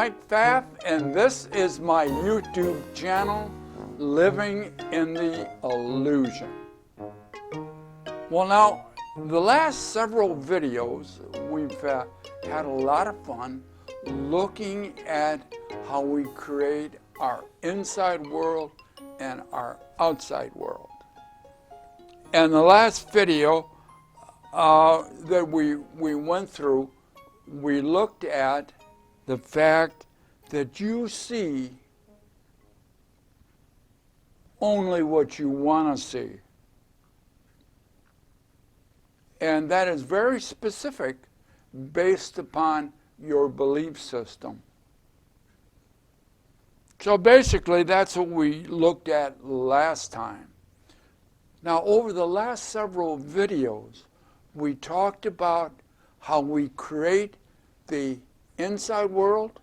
Mike Pfaff, and this is my YouTube channel, Living in the Illusion. Well, now, the last several videos, we've had a lot of fun looking at how we create our inside world and our outside world. And the last video that we went through, we looked at the fact that you see only what you want to see. And that is very specific based upon your belief system. So basically, that's what we looked at last time. Now, over the last several videos, we talked about how we create the inside world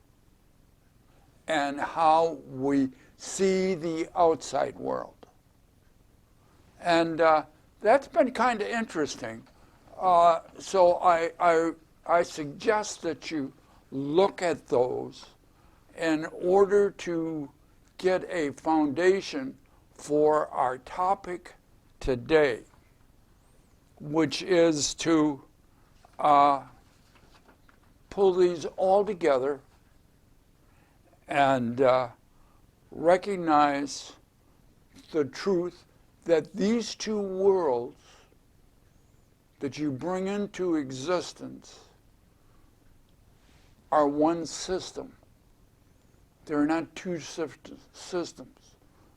and how we see the outside world. And that's been kind of interesting. So I suggest that you look at those in order to get a foundation for our topic today, which is to pull these all together and recognize the truth that these two worlds that you bring into existence are one system. They're not two systems.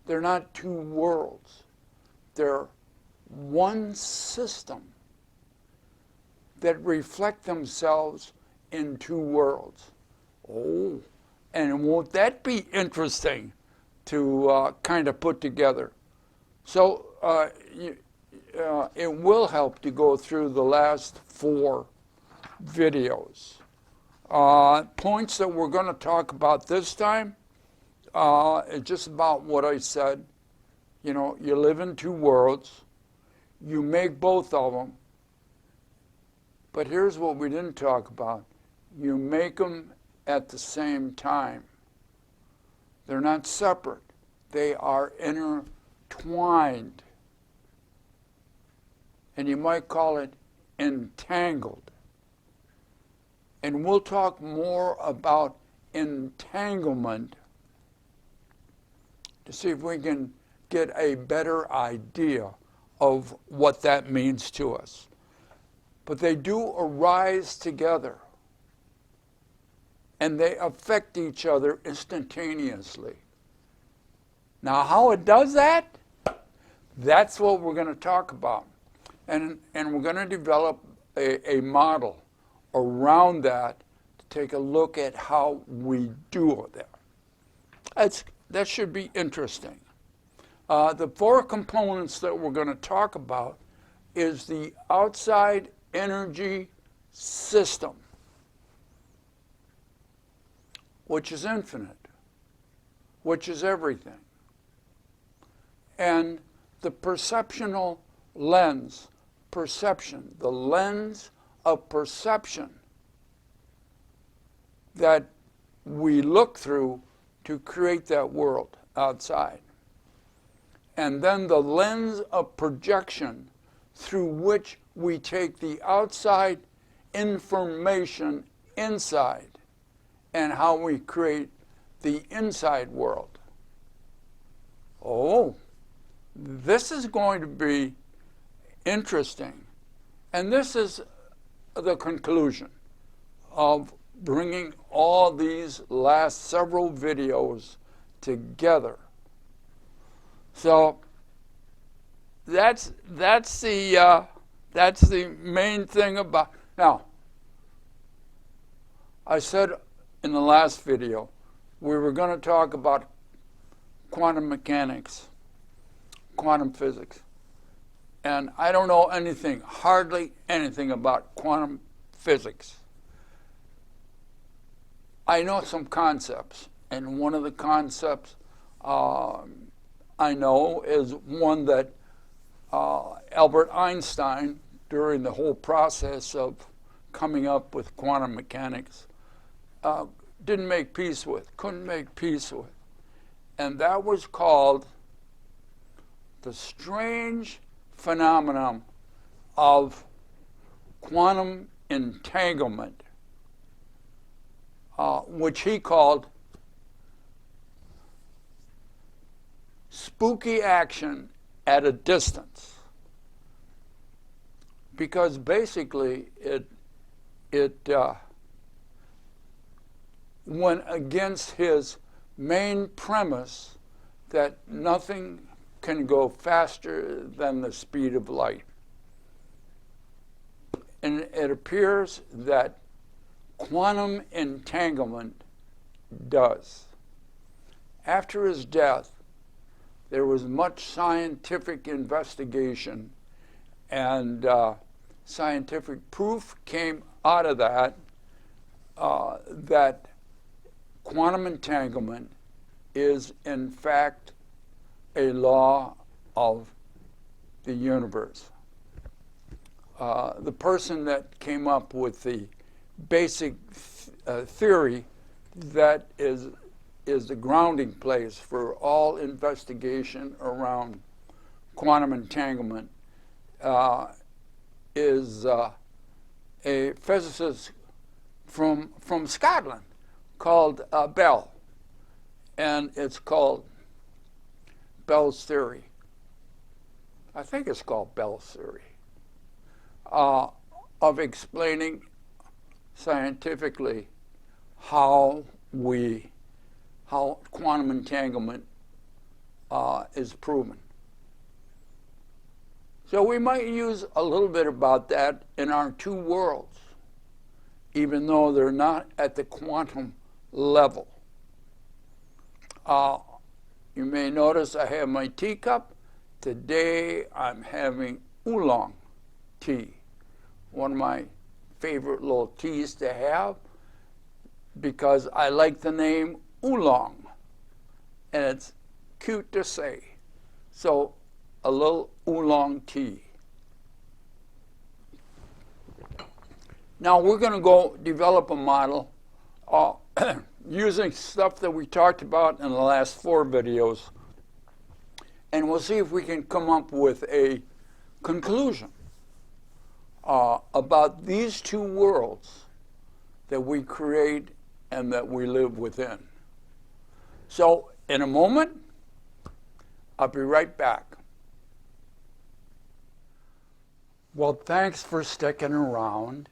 They're not two worlds. They're one system that reflect themselves in two worlds. Oh, and won't that be interesting to kind of put together? So it will help to go through the last 4 videos. Points that we're going to talk about this time is just about what I said. You know, you live in two worlds. You make both of them. But here's what we didn't talk about. You make them at the same time. They're not separate. They are intertwined. And you might call it entangled. And we'll talk more about entanglement to see if we can get a better idea of what that means to us. But they do arise together, and they affect each other instantaneously. Now, how it does that, that's what we're going to talk about. And we're going to develop a model around that to take a look at how we do that. That should be interesting. The 4 components that we're going to talk about is the outside energy system, which is infinite, which is everything. And the perceptional lens, perception, the lens of perception that we look through to create that world outside. And then the lens of projection through which we take the outside information inside and how we create the inside world. Oh, this is going to be interesting. And this is the conclusion of bringing all these last several videos together. So that's the main thing about. Now, I said in the last video we were going to talk about quantum mechanics, quantum physics. And I don't know anything, hardly anything about quantum physics. I know some concepts, and one of the concepts I know is one that Albert Einstein, during the whole process of coming up with quantum mechanics, didn't make peace with, couldn't make peace with. And that was called the strange phenomenon of quantum entanglement, which he called spooky action at a distance. Because basically it went against his main premise that nothing can go faster than the speed of light. And it appears that quantum entanglement does. After his death, there was much scientific investigation, and scientific proof came out of that, that quantum entanglement is in fact a law of the universe. The person that came up with the basic theory that is the grounding place for all investigation around quantum entanglement is a physicist from Scotland called Bell, and it's called Bell's theory. I think it's called Bell's theory of explaining scientifically how quantum entanglement is proven. So we might use a little bit about that in our two worlds, even though they're not at the quantum level. You may notice I have my teacup. Today I'm having oolong tea, one of my favorite little teas to have, because I like the name oolong, and it's cute to say. So a little oolong tea. Now we're going to go develop a model using stuff that we talked about in the last 4 videos, and we'll see if we can come up with a conclusion about these two worlds that we create and that we live within. So in a moment, I'll be right back. Well, thanks for sticking around.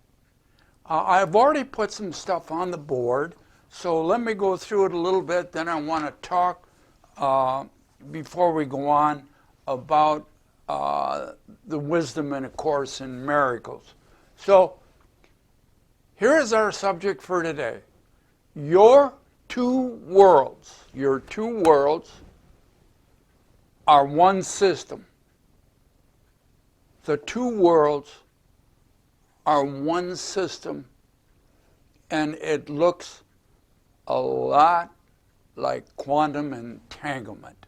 I've already put some stuff on the board, so let me go through it a little bit. Then I want to talk, before we go on, about the wisdom in A Course in Miracles. So here is our subject for today. Your two worlds are one system. The two worlds are one system, and it looks a lot like quantum entanglement.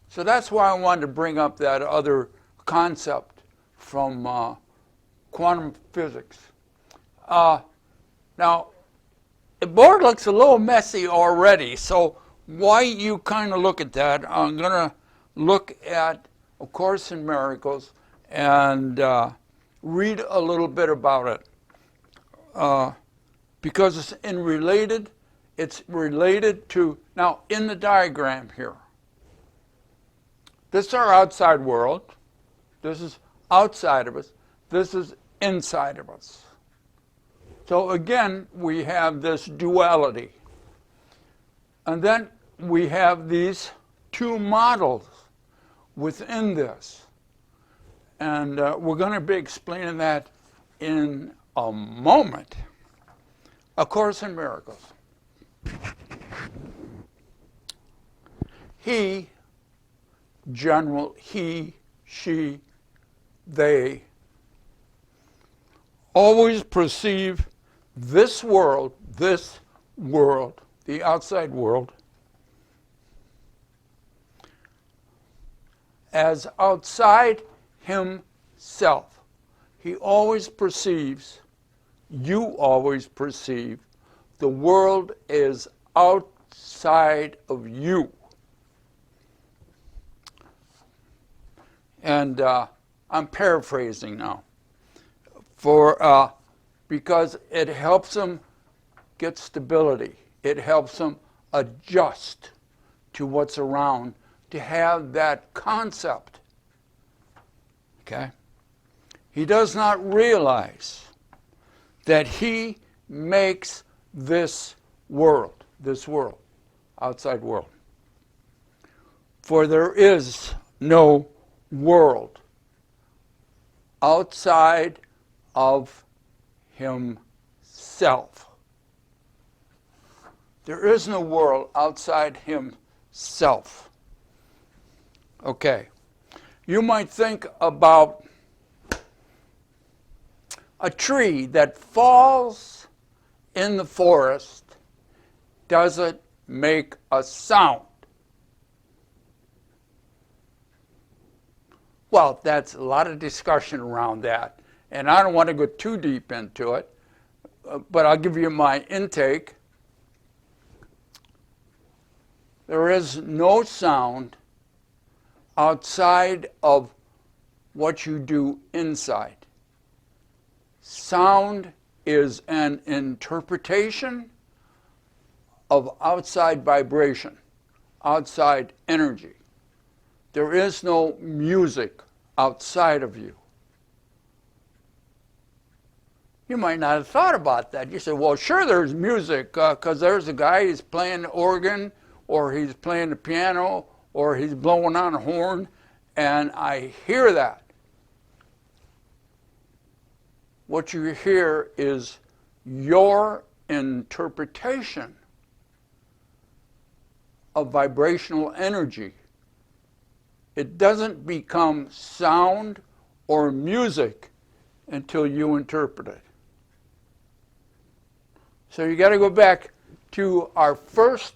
So that's why I wanted to bring up that other concept from quantum physics. Now, the board looks a little messy already, so while you kind of look at that, I'm going to look at A Course in Miracles and read a little bit about it, because it's related to, now in the diagram here, this is our outside world, this is outside of us, this is inside of us. So again, we have this duality. And then we have these two models within this. And we're going to be explaining that in a moment. A Course in Miracles. He, general, he, she, they, always perceive this world, the outside world, as outside himself. He always perceives, you always perceive, The world is outside of you. And I'm paraphrasing now. Because it helps them get stability. It helps them adjust to what's around, to have that concept. Okay? He does not realize that he makes this world, outside world. For there is no world outside of himself. There is no world outside himself. Okay. You might think about a tree that falls in the forest. Does it make a sound? Well, that's a lot of discussion around that, and I don't want to go too deep into it, but I'll give you my intake. There is no sound outside of what you do inside. Sound is an interpretation of outside vibration, outside energy. There is no music outside of you. You might not have thought about that. You say, well, sure there's music, because there's a guy who's playing the organ, or he's playing the piano, or he's blowing on a horn, and I hear that. What you hear is your interpretation of vibrational energy. It doesn't become sound or music until you interpret it. So you got to go back to our first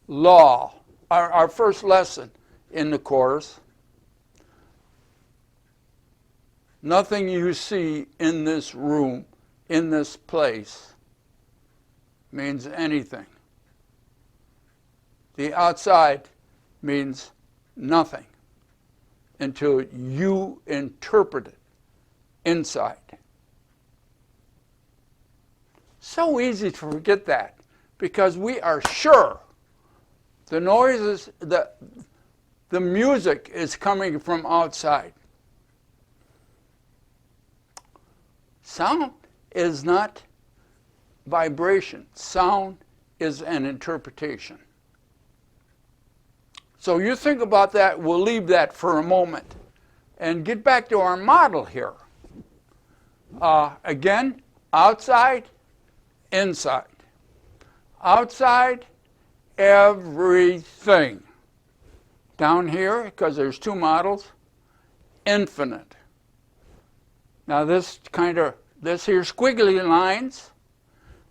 law, our first lesson in the course. Nothing you see in this room, in this place, means anything. The outside means nothing until you interpret it inside. So easy to forget that, because we are sure the noises, the music is coming from outside. Sound is not vibration. Sound is an interpretation. So you think about that. We'll leave that for a moment and get back to our model here. Again, outside, inside. Outside, everything. Down here, because there's two models, infinite. Now this here squiggly lines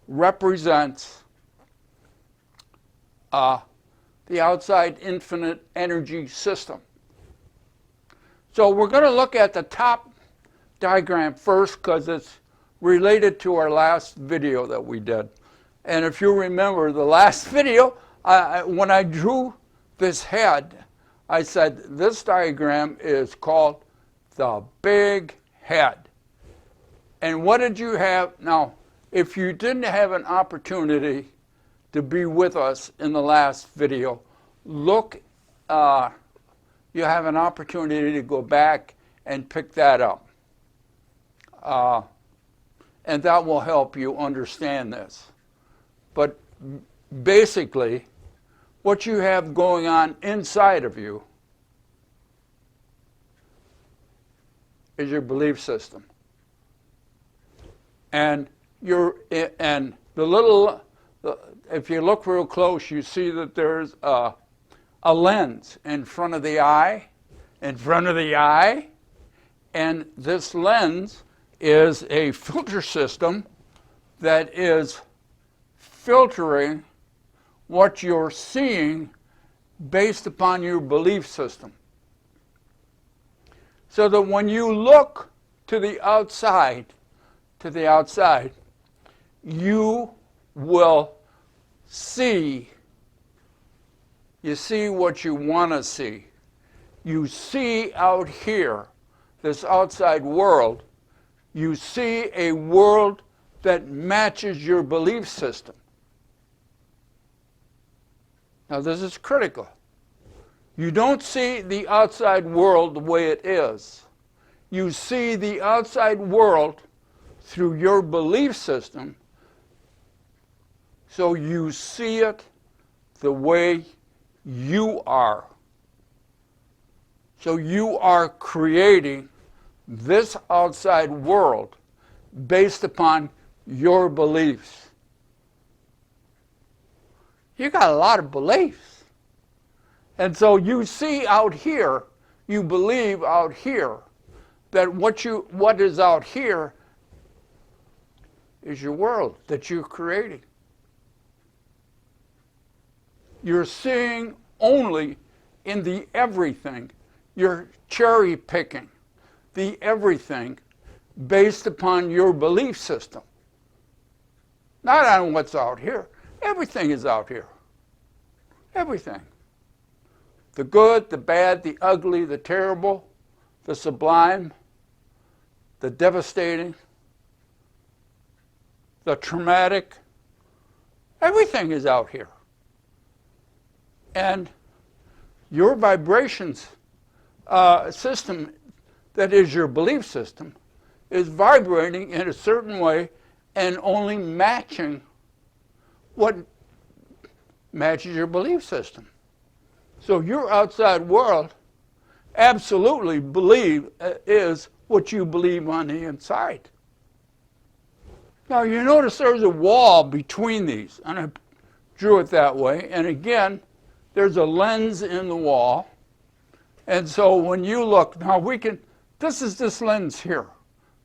represents the outside infinite energy system. So we're going to look at the top diagram first, because it's related to our last video that we did. And if you remember the last video, when I drew this head, I said this diagram is called the big head. And what did you have? Now, if you didn't have an opportunity to be with us in the last video, look, you have an opportunity to go back and pick that up. And that will help you understand this. But basically, what you have going on inside of you is your belief system. And the little, if you look real close, you see that there's a lens in front of the eye, and this lens is a filter system that is filtering what you're seeing based upon your belief system. So that when you look to the outside, you will see. You see what you want to see. You see out here, this outside world, you see a world that matches your belief system. Now, this is critical. You don't see the outside world the way it is. You see the outside world through your belief system, so you see it the way you are. So you are creating this outside world based upon your beliefs. You got a lot of beliefs. And so you see out here, you believe out here, that what is out here is your world that you're creating. You're seeing only in the everything. You're cherry picking the everything based upon your belief system. Not on what's out here. Everything is out here. Everything. The good, the bad, the ugly, the terrible, the sublime, the devastating, the traumatic. Everything is out here. And your vibrations system, that is your belief system, is vibrating in a certain way and only matching what matches your belief system. So your outside world absolutely is what you believe on the inside. Now you notice there's a wall between these, and I drew it that way, and again, there's a lens in the wall. And so when you look, now this is this lens here.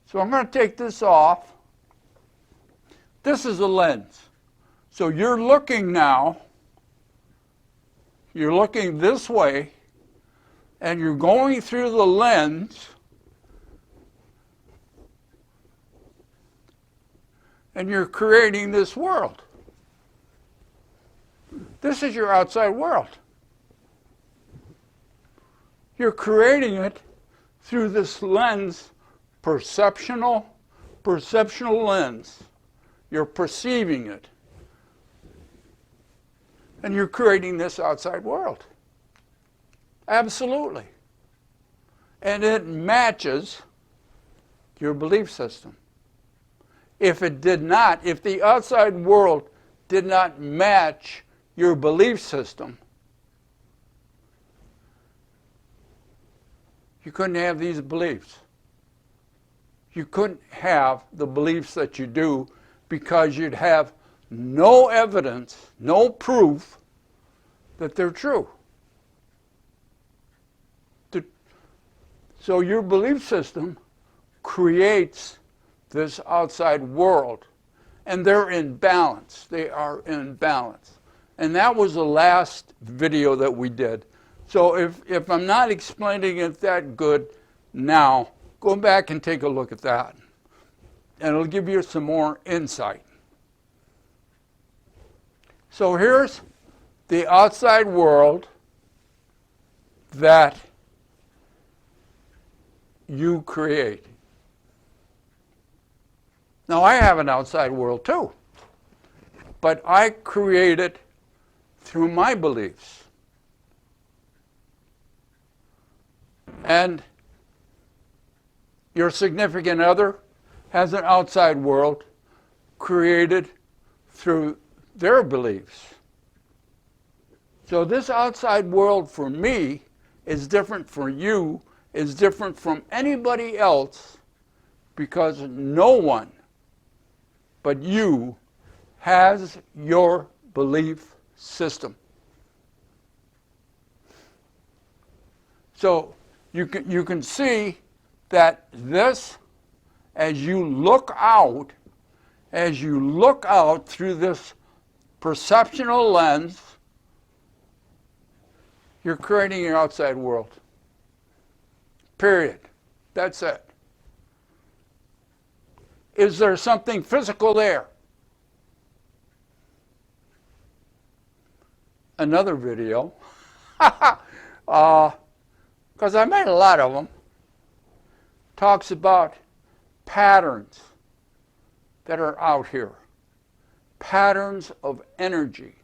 So I'm going to take this off. This is a lens. So you're looking now, you're looking this way, and you're going through the lens, and you're creating this world. This is your outside world. You're creating it through this lens, perceptional lens. You're perceiving it. And you're creating this outside world. Absolutely. And it matches your belief system. If it did not, if the outside world did not match your belief system, you couldn't have these beliefs. You couldn't have the beliefs that you do, because you'd have no evidence, no proof that they're true. So your belief system creates this outside world, and they're in balance. They are in balance. And that was the last video that we did. So if I'm not explaining it that good now, go back and take a look at that. And it'll give you some more insight. So here's the outside world that you create. Now I have an outside world too, but I create it through my beliefs. And your significant other has an outside world created through their beliefs. So this outside world for me is different for you, is different from anybody else, because no one but you has your belief system. So you can see that this, as you look out through this perceptional lens, you're creating your outside world. Period. That's it. Is there something physical there? another video, because I made a lot of them, talks about patterns that are out here, patterns of energy.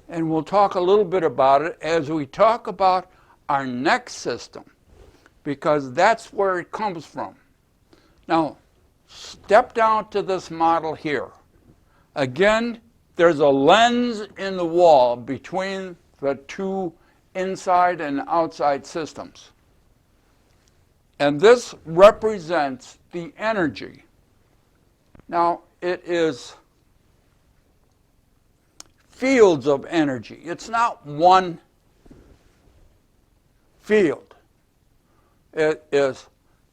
And we'll talk a little bit about it as we talk about our next system, because that's where it comes from. Now, step down to this model here. Again, there's a lens in the wall between the two inside and outside systems. And this represents the energy. Now, it is fields of energy. It's not one field. It is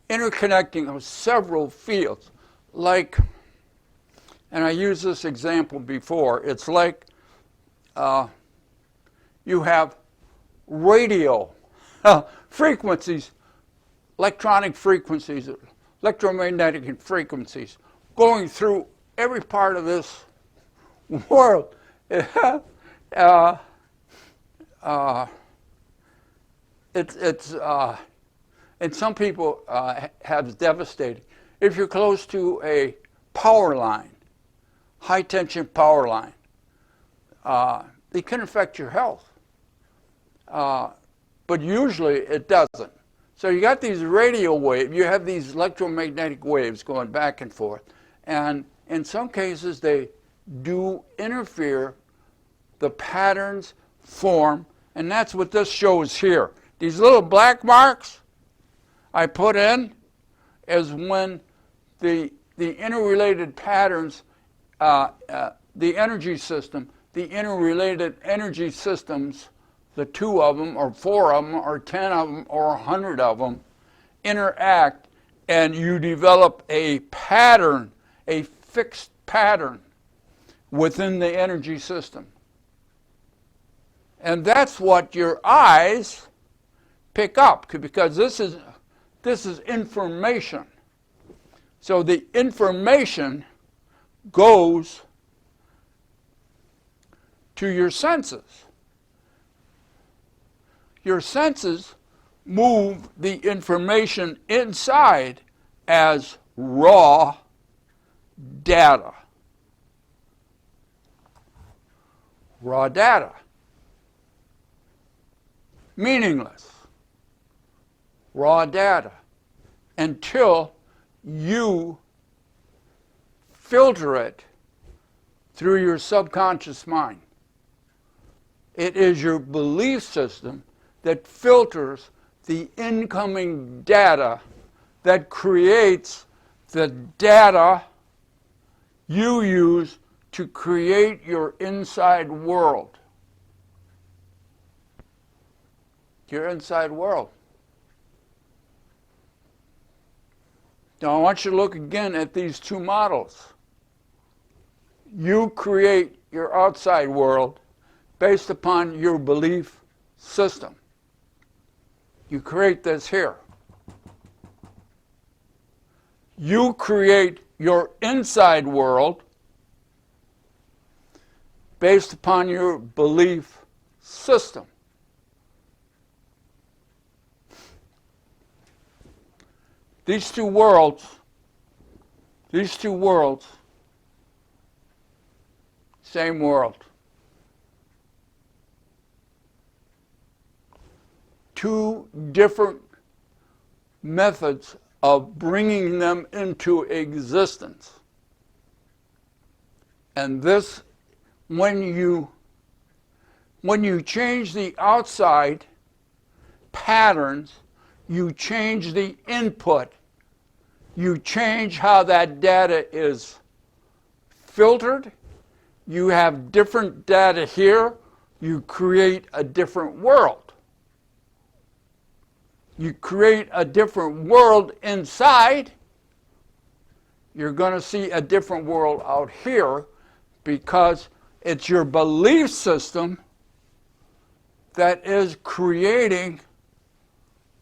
interconnecting of several fields. Like, and I used this example before, it's like you have radio frequencies, electronic frequencies, electromagnetic frequencies going through every part of this world. And some people have devastating. If you're close to a power line, high tension power line, it can affect your health. But usually it doesn't. So you got these radio waves, you have these electromagnetic waves going back and forth. And in some cases they do interfere, the patterns form, and that's what this shows here. These little black marks I put in is when the interrelated patterns, the energy system, the interrelated energy systems, the 2 of them, or 4 of them, or 10 of them, or 100 of them, interact, and you develop a pattern, a fixed pattern within the energy system. And that's what your eyes pick up, because this is information. So the information goes to your senses. Your senses move the information inside as raw data. Raw data. Meaningless. Raw data. Until you filter it through your subconscious mind. It is your belief system that filters the incoming data, that creates the data you use to create your inside world. Your inside world. Now I want you to look again at these 2 models. You create your outside world based upon your belief system. You create this here. You create your inside world based upon your belief system. These two worlds, same world. 2 different methods of bringing them into existence. And this, when you change the outside patterns, you change the input. You change how that data is filtered. You have different data here. You create a different world. You create a different world inside. You're going to see a different world out here, because it's your belief system that is creating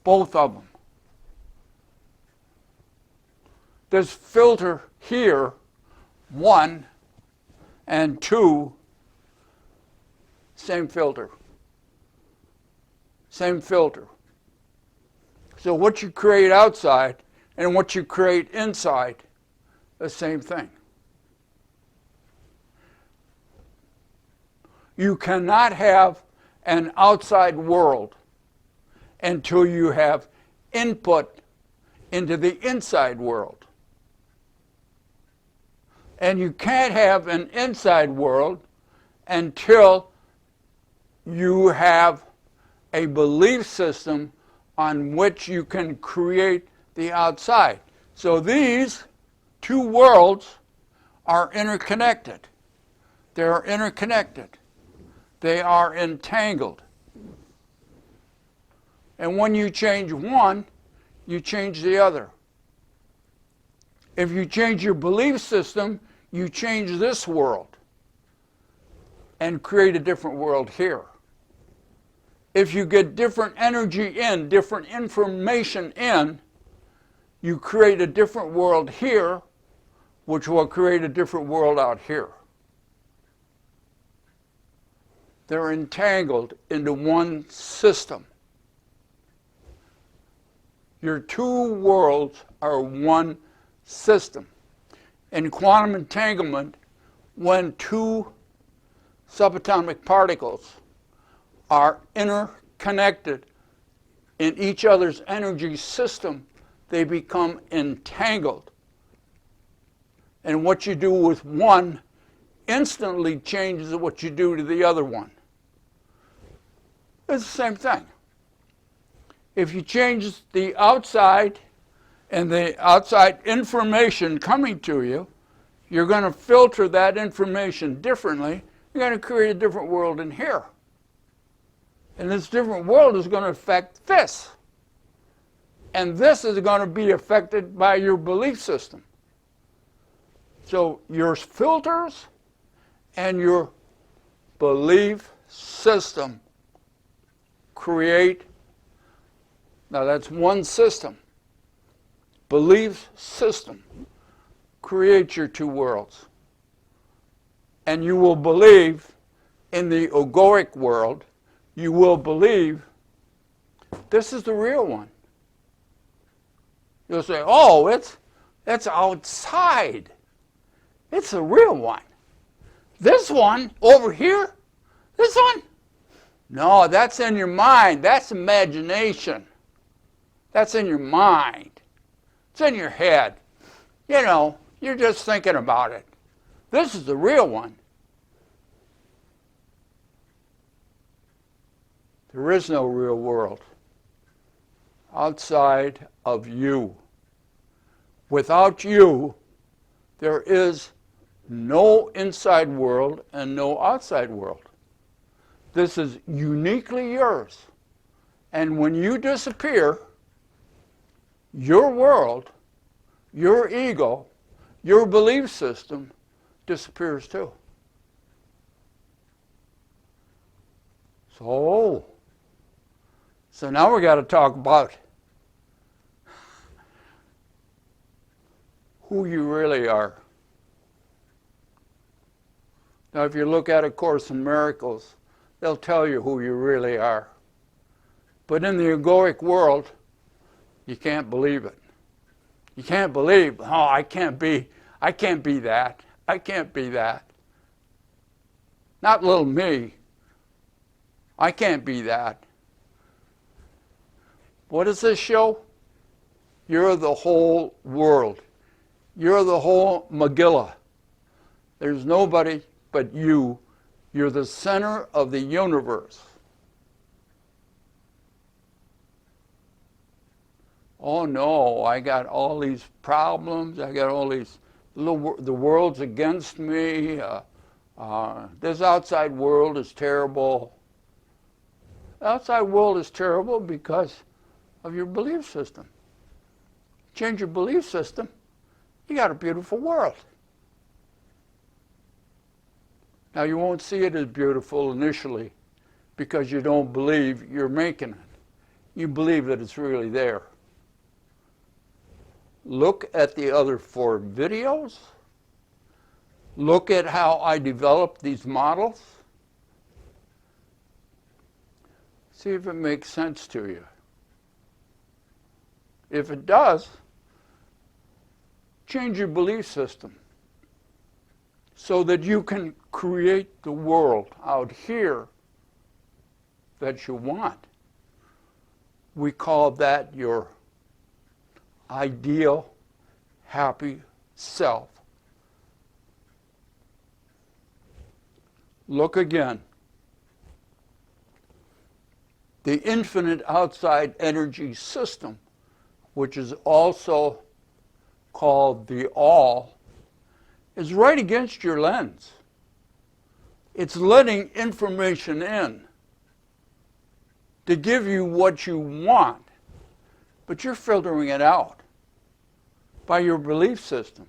both of them. This filter here, 1, and 2, same filter. Same filter. So what you create outside and what you create inside, the same thing. You cannot have an outside world until you have input into the inside world. And you can't have an inside world until you have a belief system on which you can create the outside. So these two worlds are interconnected. They're interconnected. They are entangled. And when you change one, you change the other. If you change your belief system, you change this world and create a different world here. If you get different energy in, different information in, you create a different world here, which will create a different world out here. They're entangled into one system. Your two worlds are one system. In quantum entanglement, when two subatomic particles are interconnected in each other's energy system, they become entangled. And what you do with one instantly changes what you do to the other one. It's the same thing. If you change the outside and the outside information coming to you, you're going to filter that information differently. You're going to create a different world in here. And this different world is going to affect this. And this is going to be affected by your belief system. So your filters and your belief system create, now that's one system. Belief system creates your two worlds. And you will believe in the egoic world, you will believe this is the real one. You'll say, oh, it's outside. It's the real one. This one over here, this one, no, that's in your mind. That's imagination. That's in your mind. It's in your head. You know, you're just thinking about it. This is the real one. There is no real world outside of you. Without you, there is no inside world and no outside world. This is uniquely yours. And when you disappear, your world, your ego, your belief system disappears too. So now we got to talk about who you really are. Now, if you look at A Course in Miracles, they'll tell you who you really are. But in the egoic world, you can't believe it. You can't believe, oh, I can't be that. I can't be that. Not little me. I can't be that. What does this show? You're the whole world. You're the whole Megillah. There's nobody but you. You're the center of the universe. Oh no, I got all these problems. I got all these, the world's against me. This outside world is terrible. The outside world is terrible because of your belief system. Change your belief system, you got a beautiful world. Now you won't see it as beautiful initially because you don't believe you're making it. You believe that it's really there. Look at the other 4 videos. Look at how I developed these models. See if it makes sense to you. If it does, change your belief system so that you can create the world out here that you want. We call that your ideal, happy self. Look again. The infinite outside energy system, which is also called the all, is right against your lens. It's letting information in to give you what you want, but you're filtering it out by your belief system.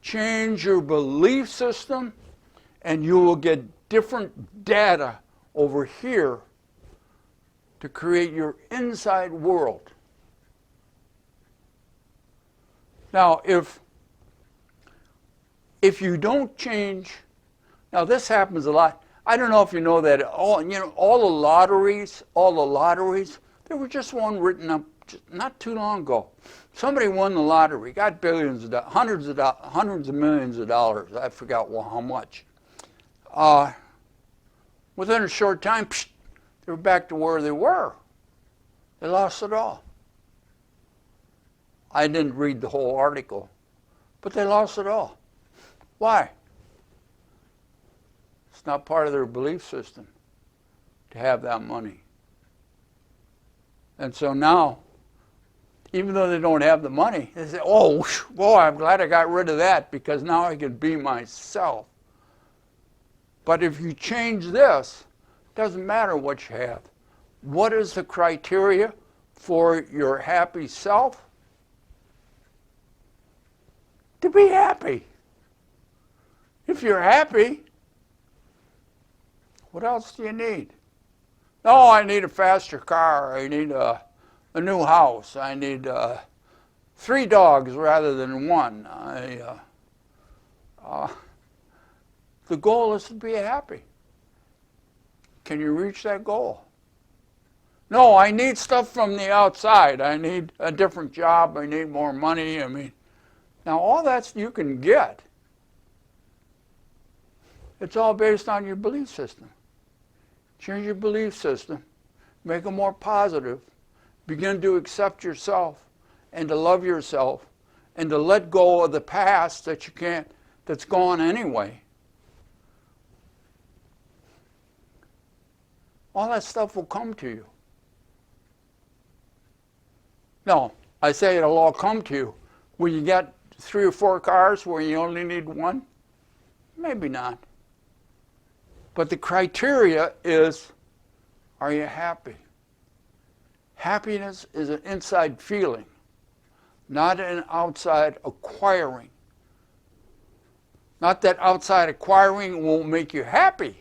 Change your belief system and you will get different data over here to create your inside world. Now, if you don't change, now this happens a lot. I don't know if you know that all the lotteries, there was just one written up not too long ago. Somebody won the lottery, got billions of dollars, hundreds of millions of dollars. I forgot how much. Within a short time, they were back to where they were. They lost it all. I didn't read the whole article, but they lost it all. Why? It's not part of their belief system to have that money. And so now, even though they don't have the money, they say, oh, boy, I'm glad I got rid of that because now I can be myself. But if you change this, it doesn't matter what you have. What is the criteria for your happy self? To be happy. If you're happy, what else do you need? No, I need a faster car. I need a new house. I need 3 dogs rather than 1. The goal is to be happy. Can you reach that goal? No, I need stuff from the outside. I need a different job. I need more money. Now all that you can get. It's all based on your belief system. Change your belief system. Make it more positive. Begin to accept yourself and to love yourself and to let go of the past that you can't, that's gone anyway. All that stuff will come to you. No, I say it'll all come to you. Will you get 3 or 4 cars where you only need 1? Maybe not. But the criteria is, are you happy? Happiness is an inside feeling, not an outside acquiring. Not that outside acquiring won't make you happy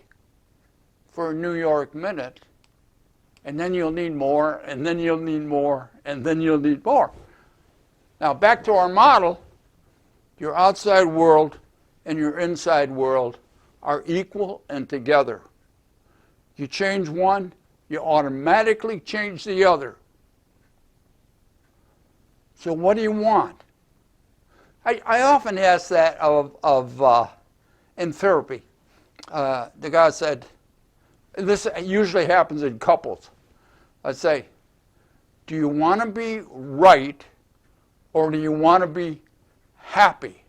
for a New York minute, and then you'll need more, and then you'll need more, and then you'll need more. Now back to our model, your outside world and your inside world are equal and together. You change one, you automatically change the other. So what do you want? I often ask that in therapy. The guy said, this usually happens in couples. I say, do you want to be right or do you want to be happy?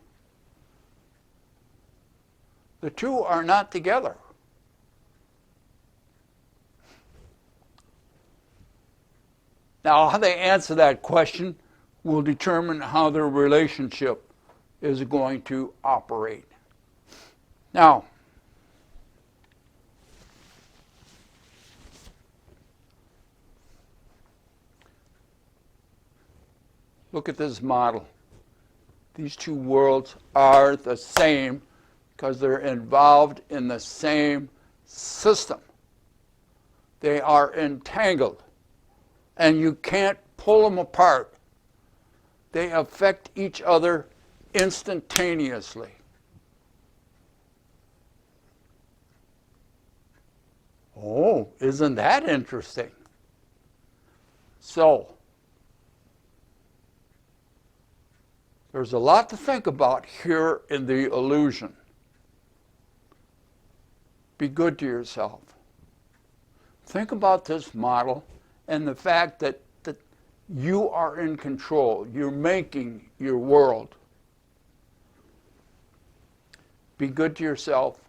The two are not together. Now, how they answer that question will determine how their relationship is going to operate. Now, look at this model. These two worlds are the same because they're involved in the same system. They are entangled, and you can't pull them apart. They affect each other instantaneously. Oh, isn't that interesting? So, there's a lot to think about here in the illusion. Be good to yourself. Think about this model and the fact that you are in control. You're making your world. Be good to yourself,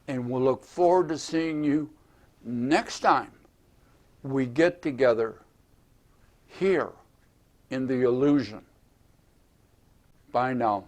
and we'll look forward to seeing you next time we get together here in the illusion. Bye now.